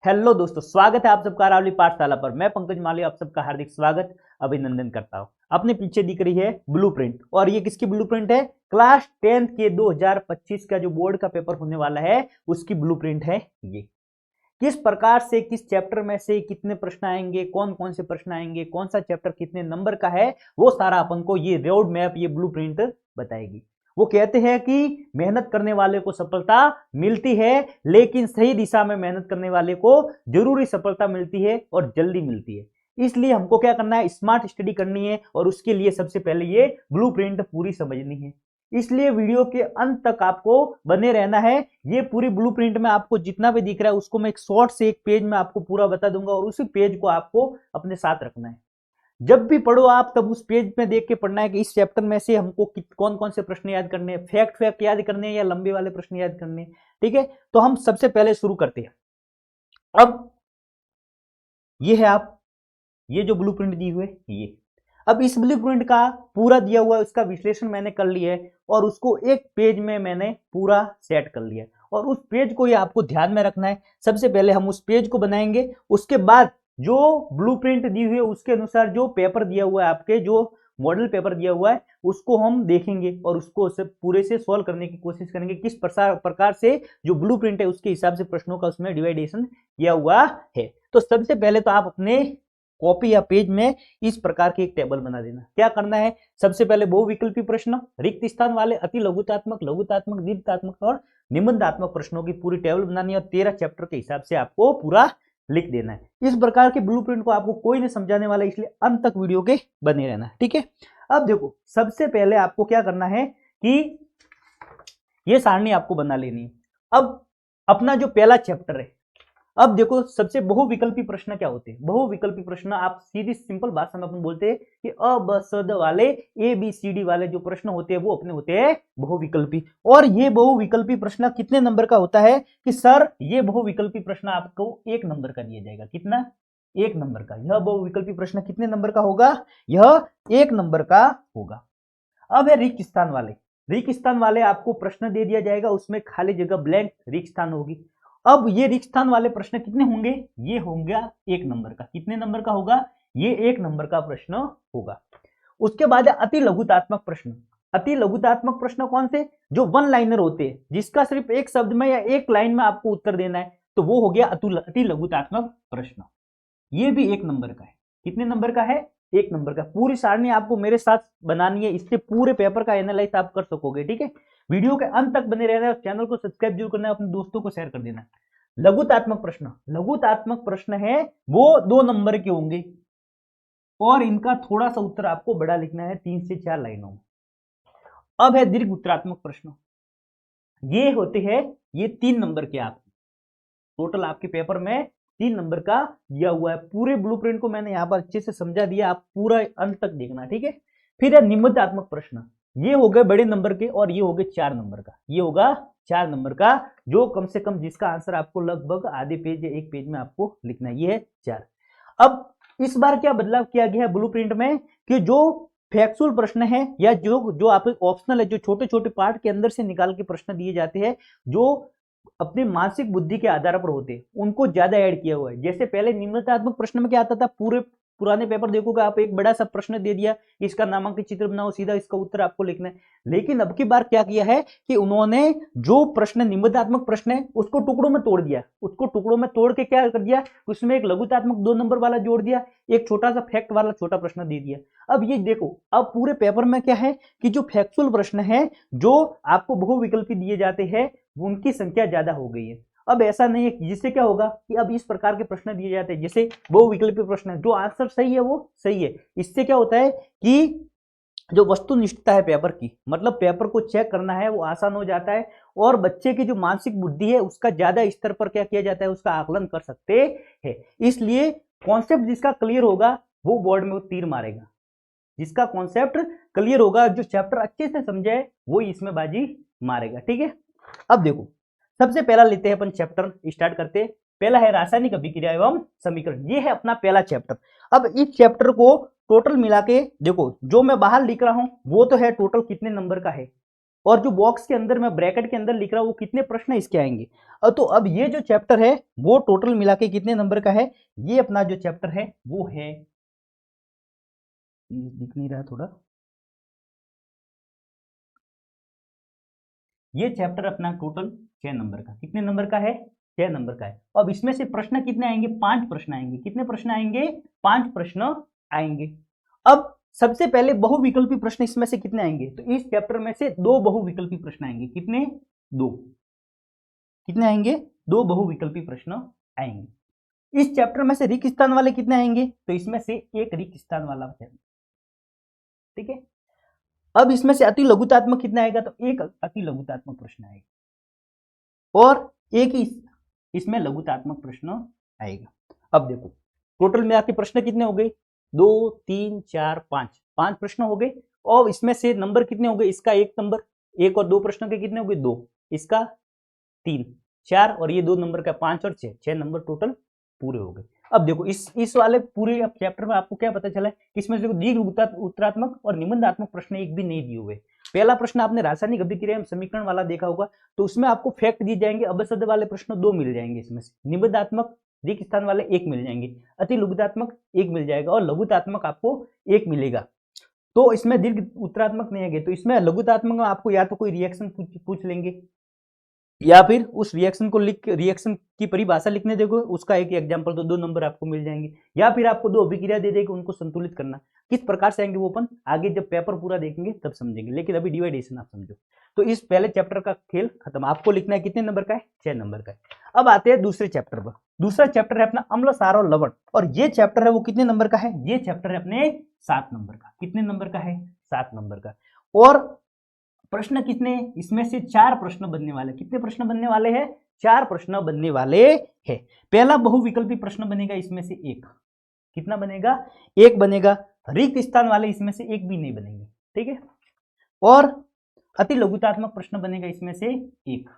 Hello दोस्तों, स्वागत है आप सबका अरावली पाठशाला पर। मैं पंकज माली आप सबका हार्दिक स्वागत अभिनंदन करता हूं। अपने पीछे दिख रही है ब्लूप्रिंट, और ये किसकी ब्लूप्रिंट है? क्लास 10th के 2025 का जो बोर्ड का पेपर होने वाला है उसकी ब्लूप्रिंट है ये। किस प्रकार से, किस चैप्टर में से कितने प्रश्न आएंगे, कौन कौन से प्रश्न आएंगे, कौन सा चैप्टर कितने नंबर का है, वो सारा अपन को ये रोड मैप, ये ब्लूप्रिंट बताएगी। वो कहते हैं कि मेहनत करने वाले को सफलता मिलती है, लेकिन सही दिशा में मेहनत करने वाले को जरूरी सफलता मिलती है और जल्दी मिलती है। इसलिए हमको क्या करना है? स्मार्ट स्टडी करनी है, और उसके लिए सबसे पहले ये ब्लूप्रिंट पूरी समझनी है। इसलिए वीडियो के अंत तक आपको बने रहना है। ये पूरी ब्लूप्रिंट में आपको जितना भी दिख रहा है उसको मैं एक शॉर्ट से एक पेज में आपको पूरा बता दूंगा, और उसी पेज को आपको अपने साथ रखना है। जब भी पढ़ो आप, तब उस पेज में देख के पढ़ना है कि इस चैप्टर में से हमको कौन कौन से प्रश्न याद करने हैं, फैक्ट फैक्ट याद करने हैं या लंबे वाले प्रश्न याद करने हैं। ठीक है, तो हम सबसे पहले शुरू करते हैं। अब ये है ये जो ब्लूप्रिंट दी हुई है ये। अब इस ब्लूप्रिंट का पूरा दिया हुआ है, उसका विश्लेषण मैंने कर लिया है, और उसको एक पेज में मैंने पूरा सेट कर लिया है, और उस पेज को ये आपको ध्यान में रखना है। सबसे पहले हम उस पेज को बनाएंगे, उसके बाद जो ब्लूप्रिंट दी हुई है उसके अनुसार जो पेपर दिया हुआ है, आपके जो मॉडल पेपर दिया हुआ है, उसको हम देखेंगे और उसको पूरे से सॉल्व करने की कोशिश करेंगे। किस प्रकार से जो ब्लूप्रिंट है उसके हिसाब से प्रश्नों का उसमें डिवाइडेशन किया हुआ है। तो सबसे पहले तो आप अपने कॉपी या पेज में इस प्रकार की एक टेबल बना देना। क्या करना है? सबसे पहले बहुविकल्पी प्रश्न, रिक्त स्थान वाले, अति लघुतात्मक, लघुतात्मक, दीर्घात्मक और निबंधात्मक प्रश्नों की पूरी टेबल बनानी है, और 13 चैप्टर के हिसाब से आपको पूरा लिख देना है। इस प्रकार के ब्लूप्रिंट को आपको कोई नहीं समझाने वाला, इसलिए अंत तक वीडियो के बने रहना है। ठीक है, अब देखो, सबसे पहले आपको क्या करना है कि ये सारणी आपको बना लेनी है। अब अपना जो पहला चैप्टर है, अब देखो, सबसे बहुविकल्पी प्रश्न क्या होते हैं? बहुविकल्पी प्रश्न आप सीधी सिंपल भाषा में अपन बोलते हैं कि अ ब स द वाले, ए बी सी डी वाले जो प्रश्न होते हैं वो अपने होते हैं बहुविकल्पी। और ये बहुविकल्पी प्रश्न कितने नंबर का होता है कि सर ये बहुविकल्पी प्रश्न आपको 1 नंबर का दिया जाएगा। कितना? 1 नंबर का। यह बहुविकल्पी प्रश्न कितने नंबर का होगा? यह 1 नंबर का होगा। अब है रिक्त स्थान वाले। रिक्त स्थान वाले आपको प्रश्न दे दिया जाएगा, उसमें खाली जगह ब्लैंक रिक्त स्थान होगी। अब ये रिक्त स्थान वाले प्रश्न कितने होंगे? ये होंगे 1 नंबर का। कितने नंबर का होगा? ये 1 नंबर का प्रश्न होगा। उसके बाद है अति लघुतात्मक प्रश्न। अति लघुतात्मक प्रश्न कौन से? जो वन लाइनर होते हैं, जिसका सिर्फ एक शब्द में या एक लाइन में आपको उत्तर देना है, तो वो हो गया अति लघुतात्मक प्रश्न। ये भी 1 नंबर का है। कितने नंबर का है? 1 नंबर का। पूरी सारणी आपको मेरे साथ बनानी है, इससे पूरे पेपर का एनालाइज आप कर सकोगे। ठीक है, वीडियो के अंत तक बने रहना है, चैनल को सब्सक्राइब जरूर करना है, अपने दोस्तों को शेयर कर देना। लघुतात्मक प्रश्न, लघुतात्मक प्रश्न है वो 2 नंबर के होंगे, और इनका थोड़ा सा उत्तर आपको बड़ा लिखना है, 3 से 4 लाइनों में। अब है दीर्घ उत्तरात्मक प्रश्न। ये होते हैं, ये 3 नंबर के आपके टोटल आपके पेपर में 3 नंबर का दिया हुआ है। पूरे ब्लूप्रिंट को मैंने यहाँ पर अच्छे से समझा दिया, आप पूरा अंत तक देखना। ठीक है, फिर है निबंधात्मक प्रश्न। ये हो गए बड़े नंबर के, और ये हो गए 4 नंबर का। ये होगा 4 नंबर का, जो कम से कम जिसका आंसर आपको लगभग आधे पेज या 1 पेज में आपको लिखना है। ये है 4। अब इस बार क्या बदलाव किया गया है ब्लूप्रिंट में कि जो फैक्चुअल प्रश्न है या जो जो आप ऑप्शनल है, जो छोटे छोटे पार्ट के अंदर से निकाल के प्रश्न दिए जाते हैं, जो अपनी मानसिक बुद्धि के आधार पर होते हैं, उनको ज्यादा ऐड किया हुआ है। जैसे पहले निबंधात्मक प्रश्न में क्या आता था, पूरे पुराने पेपर देखोगे आप, एक बड़ा सा प्रश्न दे दिया, इसका नामांकित चित्र बनाओ, सीधा इसका उत्तर आपको लिखना है। लेकिन अब की बार क्या किया है कि उन्होंने जो प्रश्न निबंधात्मक प्रश्न है उसको टुकड़ों में तोड़ दिया। उसको टुकड़ों में तोड़ के क्या कर दिया, उसमें एक लघुतात्मक 2 नंबर वाला जोड़ दिया, एक छोटा सा फैक्ट वाला छोटा प्रश्न दे दिया। अब ये देखो, अब पूरे पेपर में क्या है कि जो फैक्चुअल प्रश्न है, जो आपको बहुविकल्पी दिए जाते हैं, उनकी संख्या ज्यादा हो गई है। अब ऐसा नहीं है, जिससे क्या होगा कि अब इस प्रकार के प्रश्न दिए जाते हैं, जैसे बहुविकल्पी प्रश्न, जो आंसर सही है वो सही है। इससे क्या होता है कि जो वस्तुनिष्ठता है पेपर की, मतलब पेपर को चेक करना है वो आसान हो जाता है, और बच्चे की जो मानसिक बुद्धि है उसका ज्यादा स्तर पर क्या किया जाता है, उसका आकलन कर सकते हैं। इसलिए कॉन्सेप्ट जिसका क्लियर होगा वो बोर्ड में वो तीर मारेगा। जिसका कॉन्सेप्ट क्लियर होगा, जो चैप्टर अच्छे से समझे, वो इसमें बाजी मारेगा। ठीक है, अब देखो, सबसे पहला लेते हैं अपन चैप्टर, स्टार्ट करते हैं। पहला है रासायनिक अभिक्रिया एवं समीकरण। ये है अपना पहला चैप्टर। अब इस चैप्टर को टोटल मिला के देखो, जो मैं बाहर लिख रहा हूं वो तो है टोटल कितने नंबर का है, और जो बॉक्स के अंदर मैं ब्रैकेट के अंदर लिख रहा हूं वो कितने प्रश्न इसके आएंगे। तो अब ये जो चैप्टर है वो टोटल मिला के कितने नंबर का है, ये अपना जो चैप्टर है वो है, दिख नहीं रहा थोड़ा, ये चैप्टर अपना टोटल 6 नंबर का, कितने नंबर का है, 6 नंबर का है। अब इसमें से प्रश्न कितने आएंगे, 5 प्रश्न आएंगे। कितने प्रश्न आएंगे, 5 प्रश्न आएंगे। अब सबसे पहले बहुविकल्पी प्रश्न इसमें से कितने आएंगे, तो इस चैप्टर में से 2 बहुविकल्पी प्रश्न आएंगे। कितने, 2, कितने आएंगे, 2 बहुविकल्पी प्रश्न आएंगे। इस चैप्टर में से रिक्त स्थान वाले कितने आएंगे, तो इसमें से एक रिक्त स्थान वाला, ठीक है। अब इसमें से अति लघुतात्मक कितना आएगा, तो एक अति लघुतात्मक प्रश्न आएगा और एक ही इसमें लघुतात्मक प्रश्न आएगा। अब देखो टोटल में आपके प्रश्न कितने हो गए, 2 3 4 5 प्रश्न हो गए। और इसमें से नंबर कितने हो गए, इसका 1 नंबर, 1 और 2 प्रश्नों के कितने हो गए, 2, इसका 3 4 और ये 2 नंबर का 5 और 6 नंबर टोटल पूरे हो गए। अब देखो इस वाले पूरे चैप्टर में आपको क्या पता चला है कि इसमें देखो दीर्घ उत्तरात्मक और निबंधात्मक प्रश्न एक भी नहीं दिए हुए। पहला प्रश्न आपने रासायनिक अभिक्रिया एवं समीकरण वाला देखा होगा, तो उसमें आपको फैक्ट दिए जाएंगे, अबसद वाले प्रश्न 2 मिल जाएंगे इसमें से, निबंधात्मक रिक्त स्थान वाले 1 मिल जाएंगे, अति लघुतात्मक 1 मिल जाएगा और लघुतात्मक आपको 1 मिलेगा। तो इसमें दीर्घ उत्तरात्मक नहीं आएंगे, तो इसमें लघुतात्मक में आपको या तो कोई रिएक्शन पूछ लेंगे या फिर उस रिएक्शन को लिख, रिएक्शन की परिभाषा लिखने देखो, उसका एक एग्जांपल, तो 2 नंबर आपको मिल जाएंगे। या फिर आपको 2 अभिक्रिया दे देगी, उनको संतुलित करना, किस प्रकार से आएंगे वो अपन आगे जब पेपर पूरा देखेंगे तब समझेंगे, लेकिन अभी डिवाइडेशन आप समझो। तो इस पहले चैप्टर का खेल खत्म, आपको लिखना है कितने नंबर का है, 6 नंबर का है। अब आते हैं दूसरे चैप्टर पर। दूसरा चैप्टर है अपना अम्ल सार और लवण, और ये चैप्टर है वो कितने नंबर का है, ये चैप्टर है अपने 7 नंबर का। कितने नंबर का है, 7 नंबर का। और प्रश्न कितने, इसमें से 4 प्रश्न बनने वाले। कितने प्रश्न बनने वाले हैं, 4 प्रश्न बनने वाले हैं। पहला बहुविकल्पी प्रश्न बनेगा इसमें से 1, कितना बनेगा, 1 बनेगा। रिक्त स्थान वाले इसमें से 1 भी नहीं बनेंगे, ठीक है। और अति लघुतात्मक प्रश्न बनेगा इसमें से 1,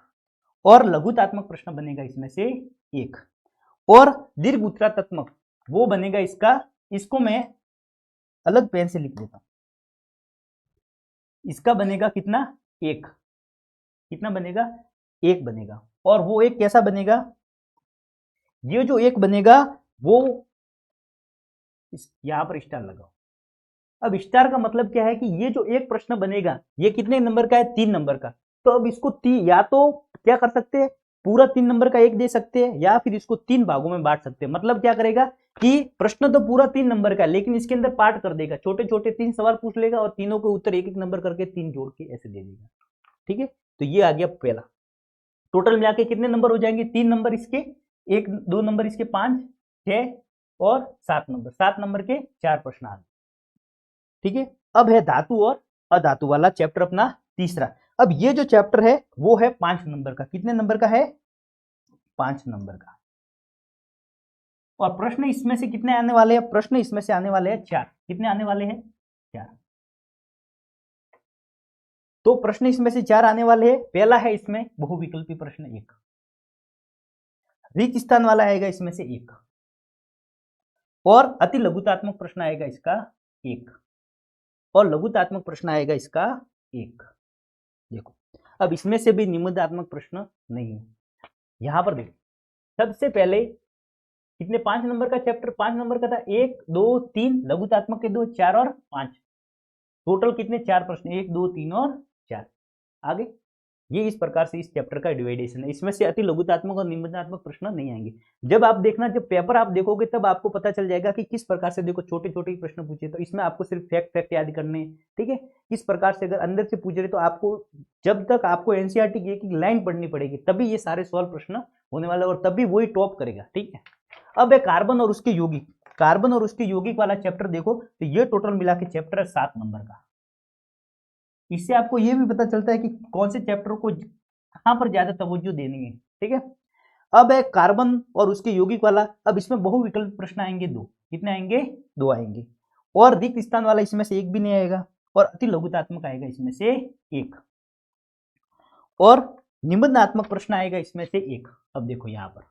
और लघुतात्मक प्रश्न बनेगा इसमें से 1, और दीर्घ उत्तरात्मक वो बनेगा इसका, इसको मैं अलग पेन से लिख देता हूं, इसका बनेगा कितना, 1, कितना बनेगा, 1 बनेगा। और वो 1 कैसा बनेगा, ये जो 1 बनेगा वो यहां पर स्टार लगाओ। अब स्टार का मतलब क्या है कि ये जो 1 प्रश्न बनेगा ये कितने नंबर का है, 3 नंबर का। तो अब इसको या तो क्या कर सकते हैं, पूरा 3 नंबर का 1 दे सकते हैं, या फिर इसको 3 भागों में बांट सकते हैं। मतलब क्या करेगा कि प्रश्न तो पूरा 3 नंबर का है, लेकिन इसके अंदर पार्ट कर देगा, छोटे छोटे 3 सवाल पूछ लेगा और तीनों के उत्तर 1-1 नंबर करके 3 जोड़ के ऐसे दे देगा, ठीक है। तो ये आ गया पहला। टोटल मिला के कितने नंबर हो जाएंगे, 3 नंबर इसके, 1 2 नंबर इसके, 5 6 और 7 नंबर, 7 नंबर के 4 प्रश्न आ गए, ठीक है। अब है धातु और अधातु वाला चैप्टर अपना तीसरा। अब ये जो चैप्टर है वो है 5 नंबर का। कितने नंबर का है, 5 नंबर का। और प्रश्न इसमें से कितने आने वाले हैं, प्रश्न इसमें से आने वाले हैं 4। कितने आने वाले हैं, 4। तो प्रश्न इसमें से 4 आने वाले हैं। पहला है इसमें बहुविकल्पी प्रश्न 1, रिक्त स्थान वाला आएगा इसमें से 1, और अति लघुतात्मक प्रश्न आएगा इसका 1, और लघुतात्मक प्रश्न आएगा इसका 1। देखो अब इसमें से भी निबंधात्मक प्रश्न नहीं है। यहां पर देखो सबसे पहले कितने, 5 नंबर का चैप्टर, 5 नंबर का था, 1 2 3, लघुतात्मक के 2, 4 और 5, टोटल कितने, 4 प्रश्न, 1 2 3 और 4 आगे। ये इस प्रकार से इस चैप्टर का डिवाइडेशन है। इसमें से अति लघुतात्मक और निबंधात्मक प्रश्न नहीं आएंगे। जब आप देखना, जब पेपर आप देखोगे तब आपको पता चल जाएगा कि किस प्रकार से, देखो छोटे छोटे प्रश्न पूछे तो इसमें आपको सिर्फ फैक्ट याद करने, ठीक है। किस प्रकार से अगर अंदर से पूछ रहे तो आपको जब तक आपको एनसीईआरटी की एक लाइन पढ़नी पड़ेगी तभी ये सारे सवाल प्रश्न होने वाले, और तभी वही टॉप करेगा, ठीक है। अब है कार्बन और उसके यौगिक। कार्बन और उसके यौगिक वाला चैप्टर देखो तो ये टोटल मिला के चैप्टर है 7 नंबर का। इससे आपको ये भी पता चलता है कि कौन से चैप्टर को कहां पर ज्यादा तवज्जो देनी है, ठीक है। अब है कार्बन और उसके यौगिक वाला। अब इसमें बहुविकल्प प्रश्न आएंगे 2, कितने आएंगे, 2 आएंगे, और रिक्त स्थान वाला इसमें से 1 भी नहीं आएगा, और अति लघुतात्मक आएगा इसमें से 1, और निबंधात्मक प्रश्न आएगा इसमें से 1। अब देखो यहाँ पर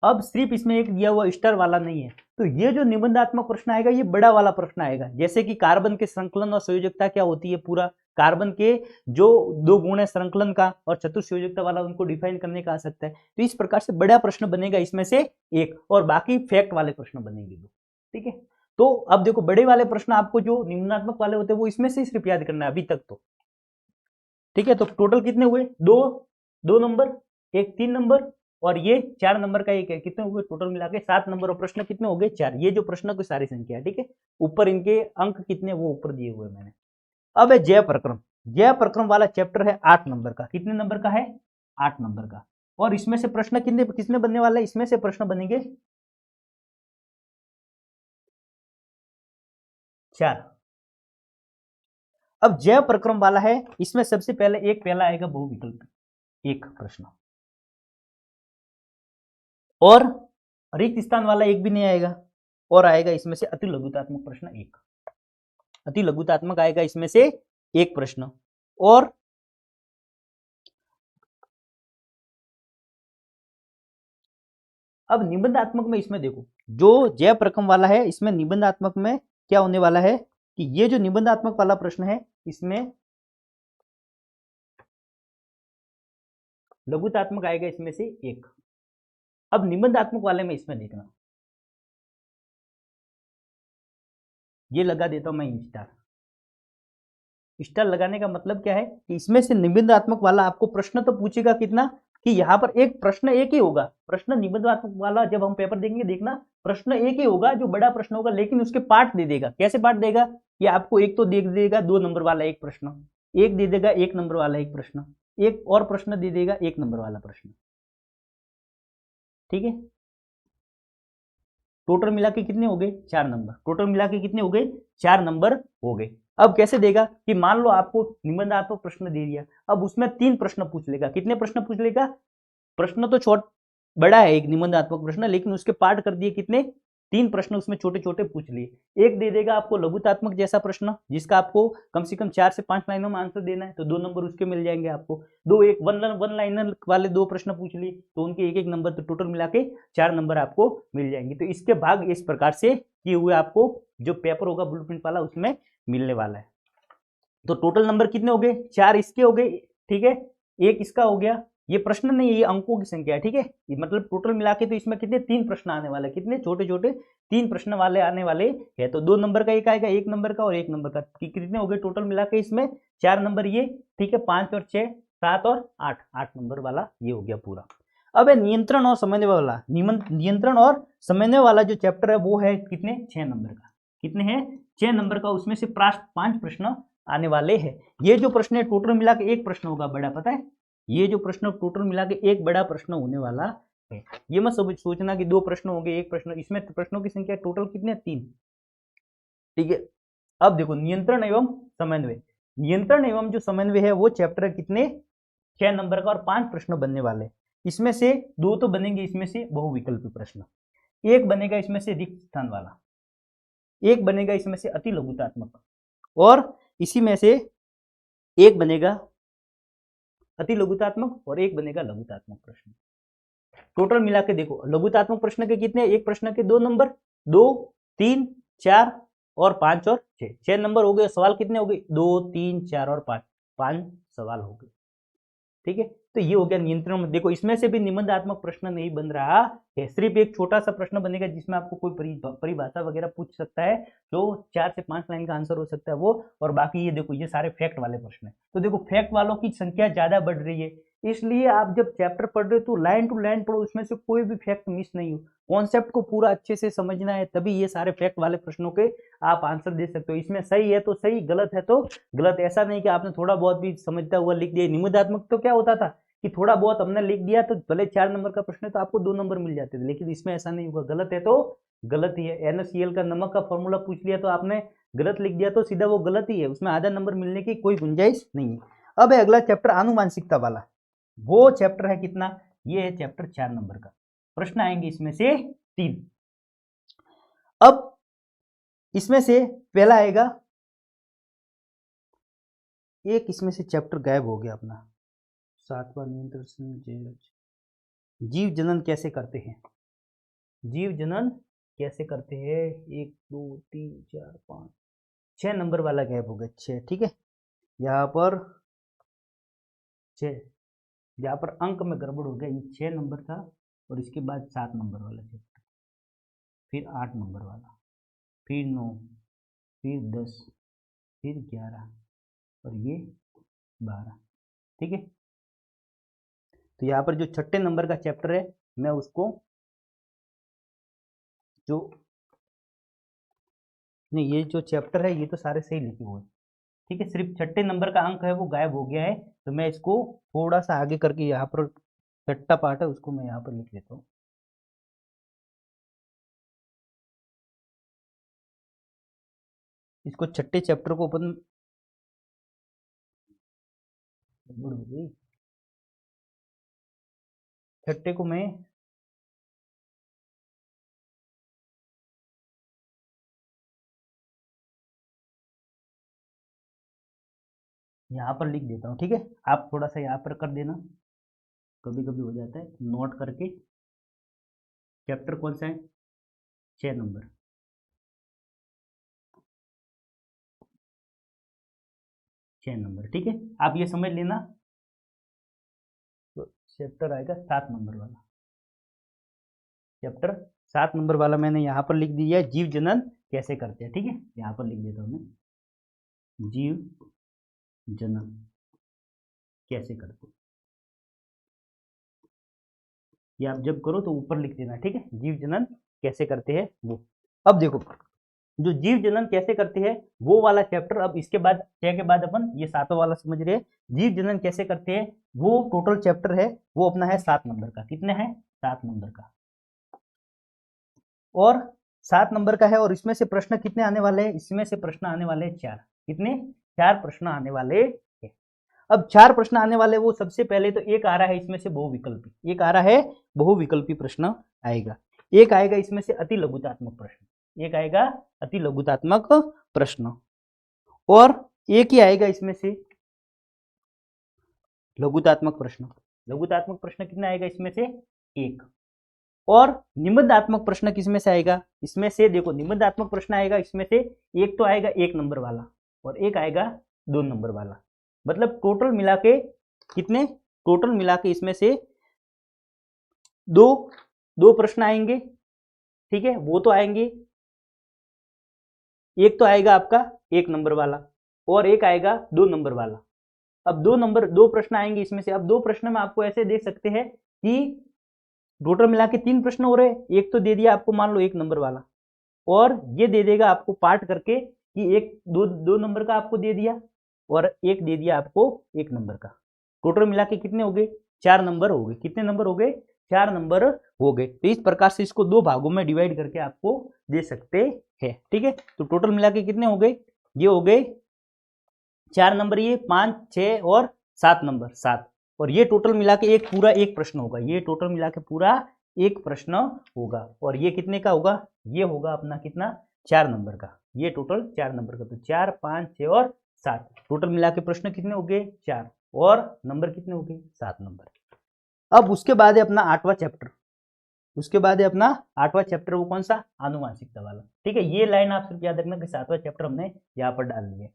अब सिर्फ इसमें एक दिया हुआ स्टार वाला नहीं है, तो ये जो निबंधात्मक प्रश्न आएगा ये बड़ा वाला प्रश्न आएगा, जैसे कि कार्बन के संकलन और संयोजकता क्या होती है, पूरा कार्बन के जो दो गुण है श्रृंखलन का और चतुर्संयोजकता वाला, उनको डिफाइन करने का आ सकता है। तो इस प्रकार से बड़ा प्रश्न बनेगा इसमें से एक, और बाकी फैक्ट वाले प्रश्न बनेंगे दो। ठीक है, तो अब देखो बड़े वाले प्रश्न आपको जो निम्नात्मक वाले होते हैं वो इसमें से सिर्फ याद करना है अभी तक तो। ठीक है, तो टोटल कितने हुए? दो नंबर, एक 3 नंबर और ये 4 नंबर का एक है। कितने हुए टोटल मिला के? 7 नंबर। और प्रश्न कितने हो गए? 4। ये जो प्रश्न की सारी संख्या है। ठीक है, ऊपर इनके अंक कितने वो ऊपर दिए हुए मैंने। अब है जय प्रक्रम। जय प्रक्रम वाला चैप्टर है 8 नंबर का। कितने नंबर का है? 8 नंबर का। और इसमें से प्रश्न कितने बनने वाला है? इसमें से प्रश्न बनेंगे 4। अब जय प्रक्रम वाला है, इसमें सबसे पहले एक पहला आएगा बहुविकल्प एक प्रश्न, और रिक्त स्थान वाला एक भी नहीं आएगा, और आएगा इसमें से अति लघुतात्मक प्रश्न एक। अति लघुतात्मक आएगा इसमें से एक प्रश्न। और अब निबंधात्मक में इसमें देखो, जो जय प्रक्रम वाला है इसमें निबंधात्मक में क्या होने वाला है कि ये जो निबंधात्मक वाला प्रश्न है इसमें लघुतात्मक आएगा इसमें से एक। अब निबंधात्मक वाले में इसमें देखना, ये लगा देता हूं मैं स्टार। स्टार लगाने का मतलब क्या है कि इसमें से निबंधात्मक वाला आपको प्रश्न तो पूछेगा कितना, कि यहाँ पर एक प्रश्न एक ही होगा। प्रश्न निबंधात्मक वाला जब हम पेपर देंगे देखना, प्रश्न एक ही होगा जो बड़ा प्रश्न होगा, लेकिन उसके पार्ट दे देगा। कैसे पार्ट देगा? कि आपको एक तो दे देगा 2 नंबर वाला एक प्रश्न, एक दे देगा 1 नंबर वाला एक प्रश्न, एक और प्रश्न दे देगा 1 नंबर वाला प्रश्न। ठीक है, टोटल मिला के कितने हो गए? 4 नंबर। टोटल मिला के कितने हो गए? 4 नंबर हो गए। अब कैसे देगा कि मान लो आपको निबंधात्मक प्रश्न दे दिया, अब उसमें 3 प्रश्न पूछ लेगा। कितने प्रश्न पूछ लेगा? प्रश्न तो बड़ा है एक निबंधात्मक प्रश्न, लेकिन उसके पार्ट कर दिए कितने? 3 प्रश्न उसमें छोटे छोटे पूछ लिए। एक दे देगा आपको लघुतात्मक जैसा प्रश्न, जिसका आपको कम से कम 4 से 5 लाइनों में आंसर देना है, तो 2 नंबर उसके मिल जाएंगे आपको। दो एक वन लाइनर वाले 2 प्रश्न पूछ लिए, तो उनके एक एक नंबर, तो टोटल मिला के 4 नंबर आपको मिल जाएंगे। तो इसके भाग इस प्रकार से किए हुए आपको जो पेपर होगा ब्लूप्रिंट वाला उसमें मिलने वाला है। तो टोटल नंबर कितने हो गए? 4 इसके हो गए। ठीक है, एक इसका हो गया। ये प्रश्न नहीं है, ये अंकों की संख्या है। ठीक है, मतलब टोटल मिला के तो इसमें कितने? 3 प्रश्न आने वाले। कितने? छोटे छोटे 3 प्रश्न वाले आने वाले है। तो 2 नंबर का एक आएगा, 1 नंबर का और 1 नंबर का। कितने हो गए टोटल मिला के इसमें? 4 नंबर ये। ठीक है, 5 और 6 7 और 8 नंबर वाला ये हो गया पूरा। अब है नियंत्रण और समन्वय वाला। नियंत्रण और समन्वय वाला जो चैप्टर है वो है कितने? 6 नंबर का। कितने हैं? 6 नंबर का। उसमें से 5 प्रश्न आने वाले हैं। ये जो प्रश्न है टोटल मिला के एक प्रश्न होगा बड़ा, पता है? ये जो प्रश्न टोटल मिला के एक बड़ा प्रश्न होने वाला है। ये मत सोचना कि 2 प्रश्न हो गए, एक प्रश्न। इसमें प्रश्नों की संख्या टोटल कितने? 3। ठीक है, अब देखो नियंत्रण एवं समन्वय। नियंत्रण एवं जो समन्वय है वो चैप्टर है कितने? 6 नंबर का, और 5 प्रश्न बनने वाले। इसमें से 2 तो बनेंगे इसमें से बहुविकल्पी प्रश्न, एक बनेगा इसमें से रिक्त स्थान वाला, एक बनेगा इसमें से अति लघुतात्मक, और इसी में से एक बनेगा अति लघुतात्मक और एक बनेगा लघुतात्मक प्रश्न। टोटल मिला के देखो, लघुतात्मक प्रश्न के कितने? एक प्रश्न के 2 नंबर, 2 3 4 और 5 और 6 नंबर हो गए। सवाल कितने हो गए? 2 3 4 और 5 सवाल हो गए। ठीक है, तो ये हो गया नियंत्रण में। देखो इसमें से भी निबंधात्मक प्रश्न नहीं बन रहा है, सिर्फ एक छोटा सा प्रश्न बनेगा जिसमें आपको कोई परिभाषा वगैरह पूछ सकता है, जो 4 से 5 लाइन का आंसर हो सकता है वो। और बाकी ये देखो, ये सारे फैक्ट वाले प्रश्न है। तो देखो फैक्ट वालों की संख्या ज्यादा बढ़ रही है, इसलिए आप जब चैप्टर पढ़ रहे हो तो लाइन टू लाइन पढ़ो, उसमें से कोई भी फैक्ट मिस नहीं हो। कॉन्सेप्ट को पूरा अच्छे से समझना है, तभी ये सारे फैक्ट वाले प्रश्नों के आप आंसर दे सकते हो। इसमें सही है तो सही, गलत है तो गलत। ऐसा नहीं कि आपने थोड़ा बहुत भी समझता हुआ लिख दिया। निबंधात्मक तो क्या होता था कि थोड़ा बहुत हमने लिख दिया तो भले 4 नंबर का प्रश्न है तो आपको 2 नंबर मिल जाते थे, लेकिन इसमें ऐसा नहीं होगा। गलत है तो गलत ही है। NaCl का नमक का फॉर्मूला पूछ लिया तो आपने गलत लिख दिया तो सीधा वो गलत ही है, उसमें आधा नंबर मिलने की कोई गुंजाइश नहीं है। अब है अगला चैप्टर आनुवांशिकता वाला। वो चैप्टर है कितना? ये है चैप्टर 4 नंबर का। प्रश्न आएंगे इसमें से 3। अब इसमें से पहला आएगा, एक इसमें से चैप्टर गायब हो गया अपना, 7वां नियंत्रण। जीव जनन कैसे करते हैं? जीव जनन कैसे करते हैं? 1 2 3 4 5 6 नंबर वाला गायब हो गया। 6। ठीक है, यहाँ पर 6, यहाँ पर अंक में गड़बड़ हो गया, ये 6 नंबर था और इसके बाद 7 नंबर वाला चैप्टर, फिर 8 नंबर वाला, फिर 9, फिर 10, फिर 11 और ये 12। ठीक है, तो यहाँ पर जो 6 नंबर का चैप्टर है मैं उसको जो नहीं, ये जो चैप्टर है ये तो सारे सही लिखे हुए हैं। ठीक है, सिर्फ 6 नंबर का अंक है वो गायब हो गया है, तो मैं इसको थोड़ा सा आगे करके यहाँ पर 6ठा पार्ट है उसको मैं यहाँ पर लिख लेता हूँ। इसको 6ठे चैप्टर को अपन हो गई, 6ठे को मैं यहाँ पर लिख देता हूँ। ठीक है, आप थोड़ा सा यहाँ पर कर देना, कभी कभी हो जाता है, नोट करके। चैप्टर कौन सा है? 6 नंबर, 6 नंबर। ठीक है, आप ये समझ लेना। तो चैप्टर आएगा 7 नंबर वाला, चैप्टर 7 नंबर वाला मैंने यहाँ पर लिख दिया है, जीव जनन कैसे करते हैं। ठीक है, यहाँ पर लिख देता हूँ मैं, जीव जनन कैसे करते हैं। ये आप जब करो तो ऊपर लिख देना। ठीक है, जीव जनन कैसे करते हैं वो। अब देखो, जो जीव जनन कैसे करते हैं वो वाला चैप्टर, अब इसके बाद 6 के बाद अपन ये 7वां वाला समझ रहे हैं, जीव जनन कैसे करते हैं। वो टोटल चैप्टर है वो अपना है 7 नंबर का। कितने हैं? 7 नंबर का। और 7 नंबर का है, और इसमें से प्रश्न कितने आने वाले हैं? इसमें से प्रश्न आने वाले हैं 4। कितने? 4 प्रश्न आने वाले हैं। अब 4 प्रश्न आने वाले, वो सबसे पहले तो एक आ रहा है इसमें से बहुविकल्पी, एक आ रहा है बहुविकल्पी प्रश्न आएगा, एक आएगा इसमें से अति लघुतात्मक प्रश्न, एक आएगा अति लघुतात्मक प्रश्न, और एक ही आएगा इसमें से लघुतात्मक प्रश्न। लघुतात्मक प्रश्न कितना आएगा इसमें से? एक। और निबंधात्मक प्रश्न किसमें से आएगा? इसमें से देखो, निबंधात्मक प्रश्न आएगा इसमें से एक तो आएगा 1 नंबर वाला और एक आएगा 2 नंबर वाला। मतलब टोटल मिला के कितने? टोटल मिला के इसमें से दो प्रश्न आएंगे। ठीक है, वो तो आएंगे, एक तो आएगा आपका 1 नंबर वाला और एक आएगा 2 नंबर वाला। अब 2 प्रश्न आएंगे इसमें से। अब 2 प्रश्न में आपको ऐसे देख सकते हैं कि टोटल मिला के 3 प्रश्न हो रहे हैं। एक तो दे दिया आपको मान लो 1 नंबर वाला, और ये दे देगा आपको पार्ट करके कि एक दो नंबर का आपको दे दिया और एक दे दिया आपको 1 नंबर का। टोटल मिला के कितने हो गए? 4 नंबर हो गए। कितने नंबर हो गए? 4 नंबर हो गए। तो इस प्रकार से इसको 2 भागों में डिवाइड करके आपको दे सकते हैं। ठीक है, तो टोटल मिला के कितने हो गए? ये हो गए 4 नंबर, ये 5, 6 और 7 नंबर, 7। और ये टोटल मिला के एक पूरा एक प्रश्न होगा। ये टोटल मिला के पूरा एक प्रश्न होगा, और ये कितने का होगा? ये होगा अपना कितना? 4 नंबर का। ये टोटल 4 नंबर का। तो 4, 5, 6 और 7 टोटल मिला के प्रश्न कितने हो गए? 4, और नंबर कितने हो गए? 7 नंबर। अब उसके बाद है अपना 8वां चैप्टर। उसके बाद है अपना 8वां चैप्टर, वो कौन सा? आनुवांशिकता वाला। ठीक है, ये लाइन आप सिर्फ याद रखना कि 7वां चैप्टर हमने यहाँ पर डाल दिया है।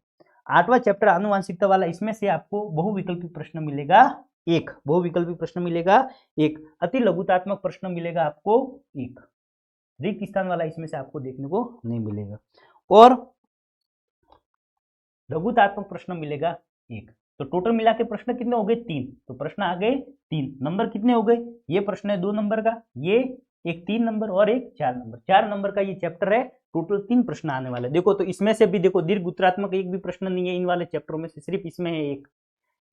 8वां चैप्टर आनुवांशिकता वाला, इसमें से आपको बहुविकल्पी प्रश्न मिलेगा एक, बहुविकल्पी प्रश्न मिलेगा एक, अति लघुतात्मक प्रश्न मिलेगा आपको एक, रिक्त स्थान वाला इसमें से आपको देखने को नहीं मिलेगा, और लघुतात्मक प्रश्न मिलेगा एक। तो टोटल मिला के प्रश्न कितने हो गए? 3। तो प्रश्न आ गए 3। नंबर कितने हो गए? ये प्रश्न है 2 नंबर का, ये एक 3 नंबर और एक 4 नंबर। 4 नंबर का ये चैप्टर है। टोटल 3 प्रश्न आने वाले। देखो, तो इसमें से भी देखो दीर्घ उत्तरात्मक एक भी प्रश्न नहीं है इन वाले चैप्टरों में से, सिर्फ इसमें है एक।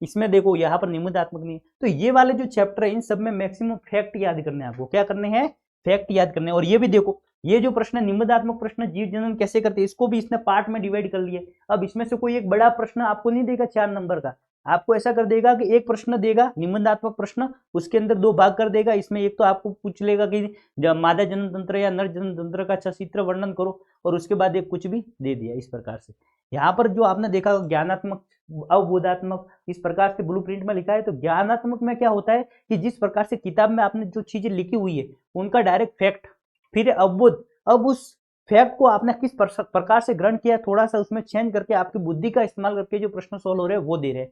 इसमें देखो यहाँ पर निबंधात्मक नहीं है। तो ये वाले जो चैप्टर है इन सब में मैक्सिमम फैक्ट याद करने हैं आपको। क्या करने हैं? फैक्ट याद करने हैं। और ये भी देखो, ये जो प्रश्न निबंधात्मक प्रश्न जीव जनन कैसे करते हैं, इसको भी इसने पार्ट में डिवाइड कर लिया। अब इसमें से कोई एक बड़ा प्रश्न आपको नहीं देगा 4 नंबर का, आपको ऐसा कर देगा कि एक प्रश्न देगा निबंधात्मक प्रश्न, उसके अंदर 2 भाग कर देगा। इसमें एक तो आपको पूछ लेगा कि मादा जनन तंत्र या नर जनन तंत्र का सचित्र वर्णन करो, और उसके बाद एक कुछ भी दे दिया। इस प्रकार से यहाँ पर जो आपने देखा ज्ञानात्मक, अवबोधात्मक, इस प्रकार से ब्लूप्रिंट में लिखा है। तो ज्ञानात्मक में क्या होता है कि जिस प्रकार से किताब में आपने जो चीजें लिखी हुई है उनका डायरेक्ट फैक्ट, फिर अवबोध। अब उस फैक्ट को आपने किस प्रकार से ग्रहण किया, थोड़ा सा उसमें चेंज करके आपकी बुद्धि का इस्तेमाल करके जो प्रश्न सोल्व हो रहे हैं वो दे रहे हैं।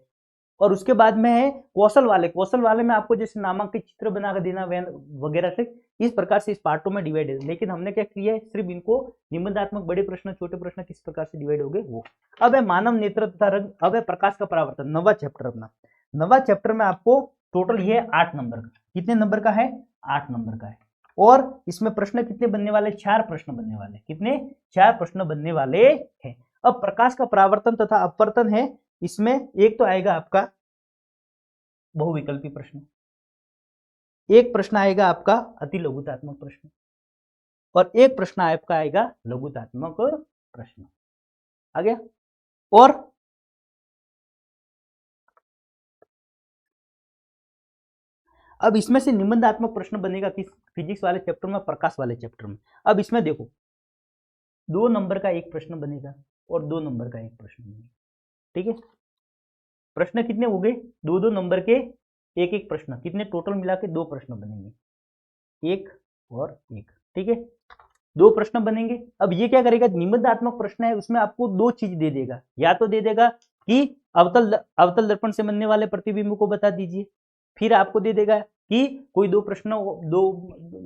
और उसके बाद में है कौशल वाले में आपको जैसे नामांकित चित्र बनाकर देना वगैरह से, इस प्रकार से इस पार्टों में डिवाइड है। लेकिन हमने क्या किया है, सिर्फ इनको निबंधात्मक बड़े प्रश्न छोटे प्रश्न किस प्रकार से डिवाइड हो गए वो। अब है मानव नेत्र तथा रंग, अब है प्रकाश का परावर्तन, नवा चैप्टर अपना। नवा चैप्टर में आपको टोटल ये 8 नंबर का, कितने नंबर का है, 8 नंबर का है। और इसमें प्रश्न कितने बनने वाले, 4 प्रश्न बनने वाले, कितने, 4 प्रश्न बनने वाले हैं। अब प्रकाश का परावर्तन तथा अपवर्तन है, इसमें एक तो आएगा आपका बहुविकल्पी प्रश्न, एक प्रश्न आएगा आपका अति लघुतात्मक प्रश्न, और एक प्रश्न आपका आएगा लघुतात्मक प्रश्न। आ गया। और अब इसमें से निबंधात्मक प्रश्न बनेगा किस, फिजिक्स वाले चैप्टर में, प्रकाश वाले चैप्टर में। अब इसमें देखो 2 नंबर का एक प्रश्न बनेगा और 2 नंबर का एक प्रश्न बनेगा, ठीक है। प्रश्न कितने हो गए, 2-2 नंबर के एक एक प्रश्न, कितने टोटल मिला के 2 प्रश्न बनेंगे, 1 और 1, ठीक है, 2 प्रश्न बनेंगे। अब ये क्या करेगा, निबंधात्मक प्रश्न है उसमें आपको 2 चीज दे देगा, या तो दे देगा कि अवतल दर्पण से बनने वाले प्रतिबिंब को बता दीजिए, फिर आपको दे देगा कि कोई 2 प्रश्न, 2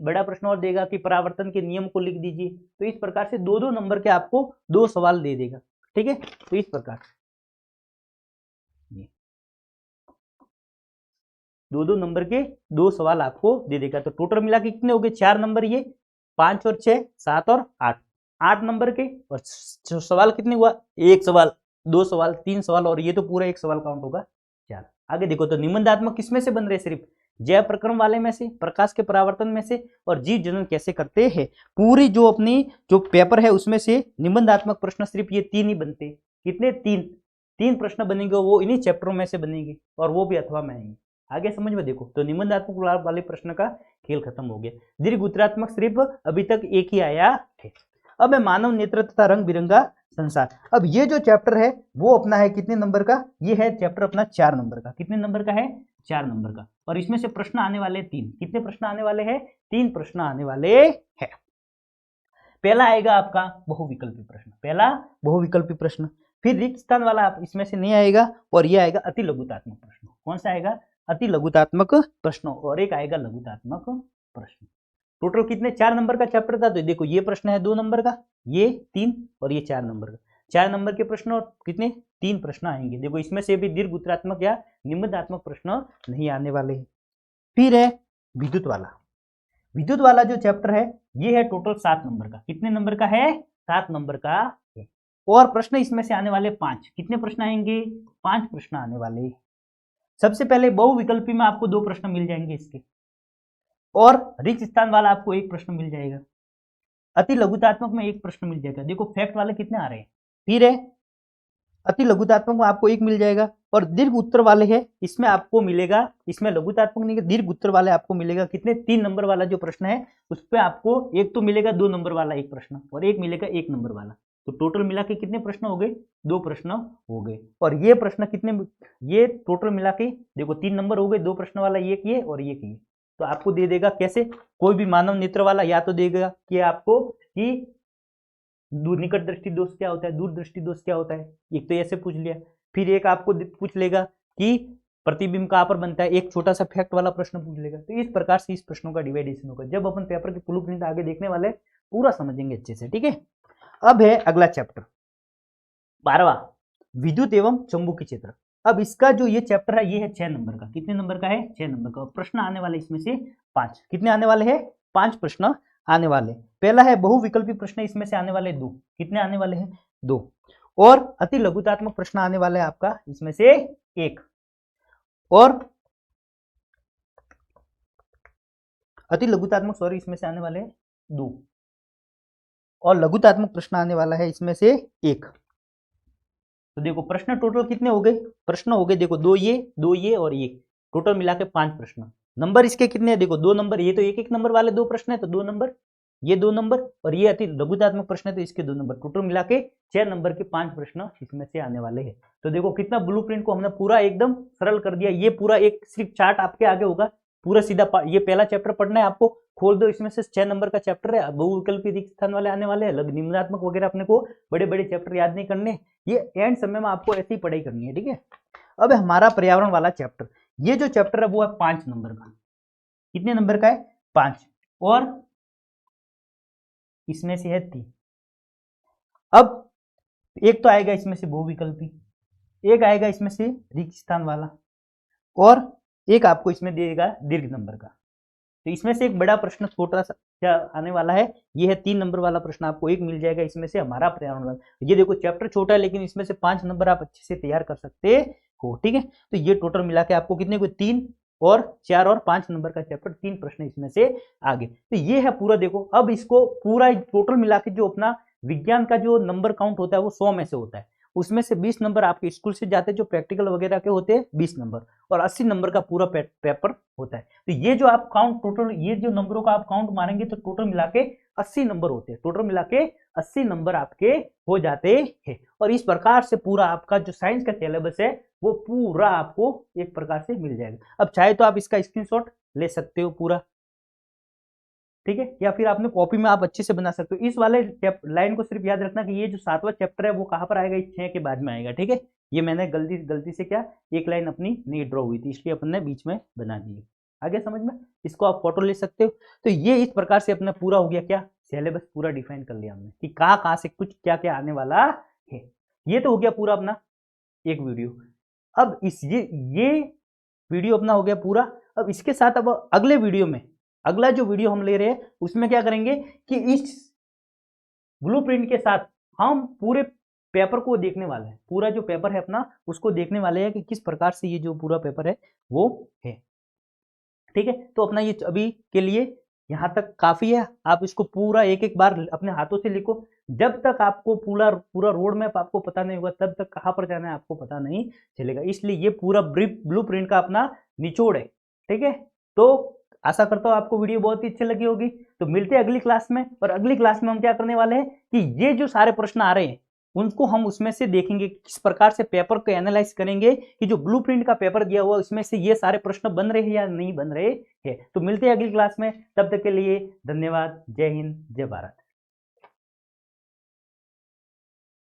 बड़ा प्रश्न और देगा कि परावर्तन के नियम को लिख दीजिए। तो इस प्रकार से 2-2 नंबर के आपको 2 सवाल दे देगा, ठीक है। तो इस प्रकार 2-2 नंबर के 2 सवाल आपको दे देगा। तो टोटल मिला के कितने हो गए, 4 नंबर, ये 5 और 6 7 और 8 नंबर के। और सवाल कितने हुआ, 1 सवाल, 2 सवाल, 3 सवाल, और ये तो पूरा 1 सवाल काउंट होगा 4। आगे देखो, तो निबंधात्मक किसमें से बन रहे, सिर्फ जय प्रक्रम वाले में से, प्रकाश के परावर्तन में से, और जीव जनन कैसे करते हैं, पूरी जो अपनी जो पेपर है उसमें से निबंधात्मक प्रश्न सिर्फ ये 3 ही बनते। कितने, 3 प्रश्न बनेंगे, वो इन्हीं चैप्टरों में से बनेंगे, और वो भी अथवा में आएंगे। आगे समझ में देखो, तो निबंधात्मक वाले प्रश्न का खेल खत्म हो गया। दीर्घ उत्तरात्मक सिर्फ अभी तक एक ही आया है। अब है मानव नेत्र तथा रंग बिरंगा संसार। अब ये जो चैप्टर है वो अपना है कितने नंबर का, ये है चैप्टर अपना 4 नंबर का। कितने नंबर का है, 4 नंबर का। और इसमें से प्रश्न आने वाले 3, कितने प्रश्न आने वाले हैं, 3 प्रश्न आने वाले हैं। पहला आएगा आपका बहुविकल्पी प्रश्न, पहला बहुविकल्पी प्रश्न, फिर रिक्त स्थान वाला आप इसमें से नहीं आएगा, और ये आएगा अति लघुतात्मक प्रश्न। कौन सा आएगा, अति लघुतात्मक प्रश्न, और एक आएगा लघुतात्मक प्रश्न। टोटल कितने, 4 नंबर का चैप्टर था। तो देखो ये प्रश्न है 2 नंबर का, ये 3, और ये 4 नंबर का। 4 नंबर के प्रश्न और कितने, 3 प्रश्न आएंगे। देखो इसमें से भी दीर्घ उत्तरात्मक या निबंधात्मक प्रश्न नहीं आने वाले। फिर है विद्युत वाला, विद्युत वाला जो चैप्टर है ये है टोटल 7 नंबर का। कितने नंबर का है, 7 नंबर का है। और प्रश्न इसमें से आने वाले 5, कितने प्रश्न आएंगे, 5 प्रश्न आने वाले। सबसे पहले बहुविकल्पी में आपको 2 प्रश्न मिल जाएंगे इसके, और रिक्त स्थान वाला आपको 1 प्रश्न मिल जाएगा, अति लघुतात्मक में 1 प्रश्न मिल जाएगा। देखो फैक्ट वाले कितने आ रहे हैं, फिर है अति लघुतात्मक में आपको 1 मिल जाएगा, और दीर्घ उत्तर वाले है इसमें आपको मिलेगा, इसमें लघुतात्मक नहीं, दीर्घ उत्तर वाले आपको मिलेगा कितने, 3 नंबर वाला जो प्रश्न है उस पर आपको एक तो मिलेगा 2 नंबर वाला 1 प्रश्न, और एक मिलेगा 1 नंबर वाला। तो टोटल मिला के कितने प्रश्न हो गए, 2 प्रश्न हो गए। और ये प्रश्न कितने, ये टोटल मिला के देखो 3 नंबर हो गए, 2 प्रश्न वाला एक ये और एक ये। तो आपको दे देगा कैसे, कोई भी मानव नेत्र वाला या तो देगा कि आपको कि दूर निकट दृष्टि दोष क्या होता है, दूर दृष्टि दोष क्या होता है, एक तो ऐसे पूछ लिया। फिर एक आपको पूछ लेगा कि प्रतिबिंब कहां पर बनता है, एक छोटा सा फैक्ट वाला प्रश्न पूछ लेगा। तो इस प्रकार से इस प्रश्नों का डिवाइडेशन होगा। जब अपन पेपर के ब्लूप्रिंट आगे देखने वाले पूरा समझेंगे अच्छे से, ठीक है। अब है अगला चैप्टर 12वां, विद्युत एवं चुंबकीय क्षेत्र। अब इसका जो ये चैप्टर है ये है 6 नंबर का। कितने नंबर का है, 6 नंबर का। प्रश्न आने वाले इसमें से 5, कितने आने वाले हैं, 5 प्रश्न आने वाले। पहला है बहुविकल्पी प्रश्न, इसमें से आने वाले 2, कितने आने वाले हैं, 2। और अति लघुतात्मक प्रश्न आने वाले आपका इसमें से 1, और अति लघुतात्मक सॉरी इसमें से आने वाले 2, और लघुतात्मक प्रश्न आने वाला है इसमें से 1। तो देखो प्रश्न टोटल कितने हो गए, प्रश्न हो गए देखो 2 ये और ये, टोटल मिला के 5 प्रश्न। नंबर इसके कितने हैं, देखो 2 नंबर, ये तो 1-1 नंबर वाले 2 प्रश्न है तो 2 नंबर, ये 2 नंबर, और ये अति लघुतात्मक प्रश्न है तो इसके 2 नंबर। टोटल मिला के 6 नंबर के 5 प्रश्न इसमें से आने वाले हैं। तो देखो कितना ब्लूप्रिंट को हमने पूरा एकदम सरल कर दिया। ये पूरा एक सिर्फ चार्ट आपके आगे होगा, पूरा सीधा ये पहला चैप्टर पढ़ना है आपको, खोल दो, इसमें से 6 नंबर का चैप्टर है, बहुविकल्पी रिक्त स्थान वाले आने वाले हैं, निम्नात्मक वगैरह अपने को बड़े बड़े चैप्टर याद नहीं करने, ये एंड समय में आपको ऐसी पढ़ाई करनी है, ठीक है। अब हमारा पर्यावरण वाला चैप्टर, ये जो चैप्टर है वो है 5 नंबर का। कितने नंबर का है? 5, और इसमें से है 3। अब एक तो आएगा इसमें से बहुविकल्पी, एक आएगा इसमें से रिक्त स्थान वाला, और एक आपको इसमें देगा दीर्घ नंबर का। तो इसमें से एक बड़ा प्रश्न छोटा सा क्या आने वाला है, ये है 3 नंबर वाला प्रश्न, आपको एक मिल जाएगा इसमें से हमारा पर्यावरण वाला। ये देखो चैप्टर छोटा है लेकिन इसमें से 5 नंबर आप अच्छे से तैयार कर सकते हो, ठीक है। तो ये टोटल मिला के आपको कितने को 3 और 4 और 5 नंबर का चैप्टर, 3 प्रश्न इसमें से आगे। तो ये है पूरा, देखो अब इसको पूरा टोटल मिला के जो अपना विज्ञान का जो नंबर काउंट होता है वो 100 में से होता है, उसमें से 20 नंबर आपके स्कूल से जाते हैं जो प्रैक्टिकल वगैरह के होते हैं 20 नंबर, और 80 नंबर का पूरा पेपर होता है। तो ये जो आप काउंट टोटल, ये जो नंबरों का आप काउंट मारेंगे तो टोटल मिला के 80 नंबर होते हैं, टोटल मिला के 80 नंबर आपके हो जाते हैं। और इस प्रकार से पूरा आपका जो साइंस का सिलेबस है वो पूरा आपको एक प्रकार से मिल जाएगा। अब चाहे तो आप इसका स्क्रीनशॉट ले सकते हो पूरा, ठीक है, या फिर आपने कॉपी में आप अच्छे से बना सकते हो। इस वाले लाइन को सिर्फ याद रखना कि ये जो 7वां चैप्टर है वो कहाँ पर आएगा, 6 के बाद में आएगा, ठीक है। ये मैंने गलती से क्या एक लाइन अपनी नहीं ड्रॉ हुई थी, इसलिए अपन ने बीच में बना दी। आगे समझ में, इसको आप फोटो ले सकते हो। तो ये इस प्रकार से अपना पूरा हो गया, क्या सिलेबस पूरा डिफाइन कर लिया हमने कि कहाँ से कुछ क्या क्या आने वाला है। ये तो हो गया पूरा अपना एक वीडियो। अब ये वीडियो अपना हो गया पूरा। अब इसके साथ अब अगले वीडियो में, अगला जो वीडियो हम ले रहे हैं उसमें क्या करेंगे कि इस ब्लूप्रिंट के साथ हम पूरे पेपर को देखने वाले हैं, पूरा जो पेपर है अपना उसको देखने वाले हैं कि किस प्रकार से ये जो पूरा पेपर है वो है, ठीक है। तो अपना ये अभी के लिए यहाँ तक काफी है। आप इसको पूरा एक एक बार अपने हाथों से लिखो, जब तक आपको पूरा रोड मैप आपको पता नहीं होगा तब तक कहाँ पर जाना है आपको पता नहीं चलेगा। इसलिए ये पूरा ब्लूप्रिंट का अपना निचोड़ है, ठीक है। तो आशा करता हूँ आपको वीडियो बहुत ही अच्छी लगी होगी। तो मिलते हैं अगली क्लास में, और अगली क्लास में हम क्या करने वाले हैं कि ये जो सारे प्रश्न आ रहे हैं उनको हम उसमें से देखेंगे किस प्रकार से पेपर को एनालाइज करेंगे कि जो ब्लूप्रिंट का पेपर दिया हुआ उसमें से ये सारे प्रश्न बन रहे हैं या नहीं बन रहे हैं। तो मिलते हैं अगली क्लास में, तब तक के लिए धन्यवाद। जय हिंद, जय भारत।